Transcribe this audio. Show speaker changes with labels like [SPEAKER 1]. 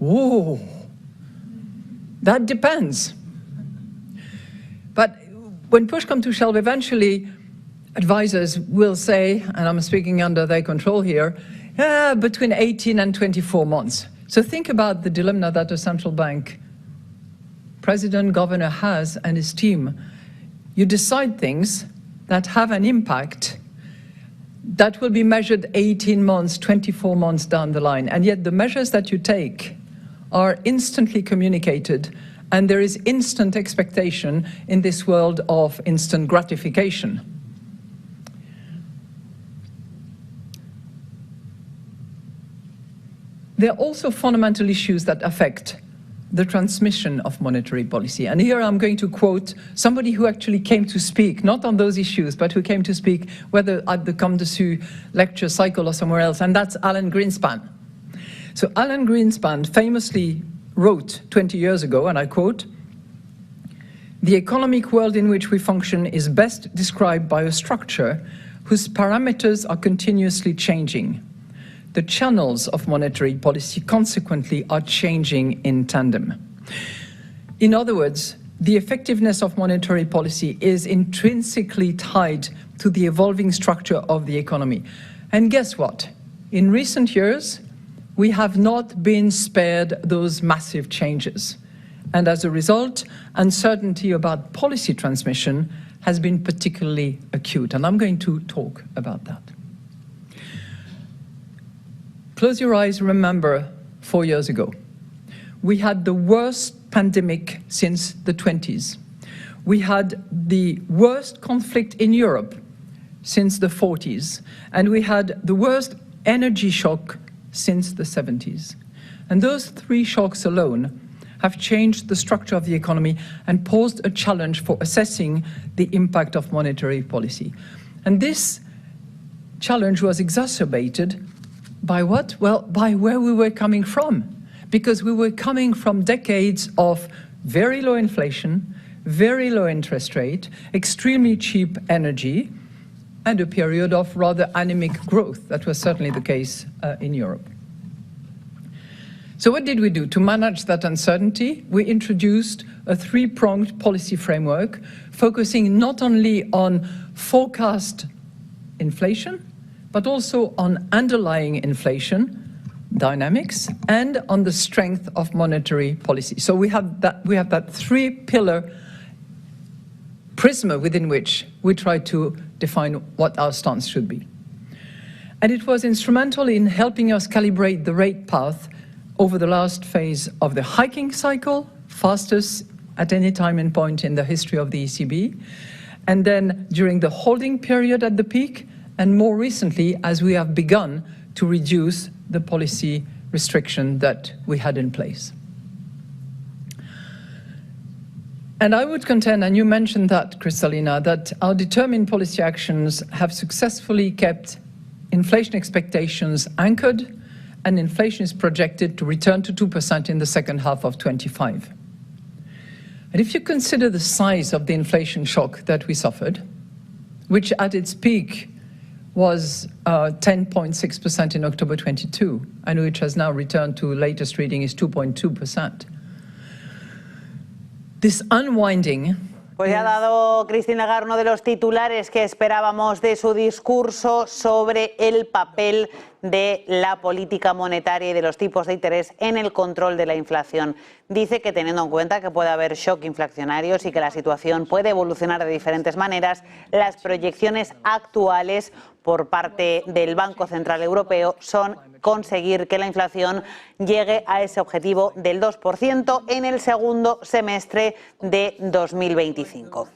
[SPEAKER 1] Oh, that depends. But when push comes to shove, eventually advisors will say, and I'm speaking under their control here, between 18 and 24 months. So think about the dilemma that a central bank president, governor has and his team. You decide things that have an impact that will be measured 18 months, 24 months down the line. And yet the measures that you take are instantly communicated, and there is instant expectation in this world of instant gratification. There are also fundamental issues that affect the transmission of monetary policy. And here I'm going to quote somebody who actually came to speak, not on those issues, but who came to speak, whether at the Comme Dessus lecture cycle or somewhere else, and that's Alan Greenspan. So Alan Greenspan famously wrote 20 years ago, and I quote, "The economic world in which we function is best described by a structure whose parameters are continuously changing. The channels of monetary policy consequently are changing in tandem." In other words, the effectiveness of monetary policy is intrinsically tied to the evolving structure of the economy. And guess what? In recent years, we have not been spared those massive changes. And as a result, uncertainty about policy transmission has been particularly acute. And I'm going to talk about that. Close your eyes, remember 4 years ago. We had the worst pandemic since the 20s. We had the worst conflict in Europe since the 40s. And we had the worst energy shock since the 70s. And those three shocks alone have changed the structure of the economy and posed a challenge for assessing the impact of monetary policy. And this challenge was exacerbated by what? Well, by where we were coming from. Because we were coming from decades of very low inflation, very low interest rate, extremely cheap energy, and a period of rather anemic growth. That was certainly the case in Europe. So what did we do? To manage that uncertainty, we introduced a three-pronged policy framework, focusing not only on forecast inflation, but also on underlying inflation dynamics and on the strength of monetary policy. So we have that three-pillar prism within which we try to define what our stance should be. And it was instrumental in helping us calibrate the rate path over the last phase of the hiking cycle, fastest at any time and point in the history of the ECB, and then during the holding period at the peak, and more recently, as we have begun to reduce the policy restriction that we had in place. And I would contend, and you mentioned that, Cristalina, that our determined policy actions have successfully kept inflation expectations anchored, and inflation is projected to return to 2% in the second half of 25. And if you consider the size of the inflation shock that we suffered, which at its peak was 10.6% in October 22, and which has now returned to latest reading is 2.2%. This unwinding.
[SPEAKER 2] Pues ya ha dado Christine Lagarde uno de los titulares que esperábamos de su discurso sobre el papel de la política monetaria y de los tipos de interés en el control de la inflación. Dice que teniendo en cuenta que puede haber shock inflacionarios y que la situación puede evolucionar de diferentes maneras, las proyecciones actuales por parte del Banco Central Europeo son conseguir que la inflación llegue a ese objetivo del 2% en el segundo semestre de 2025.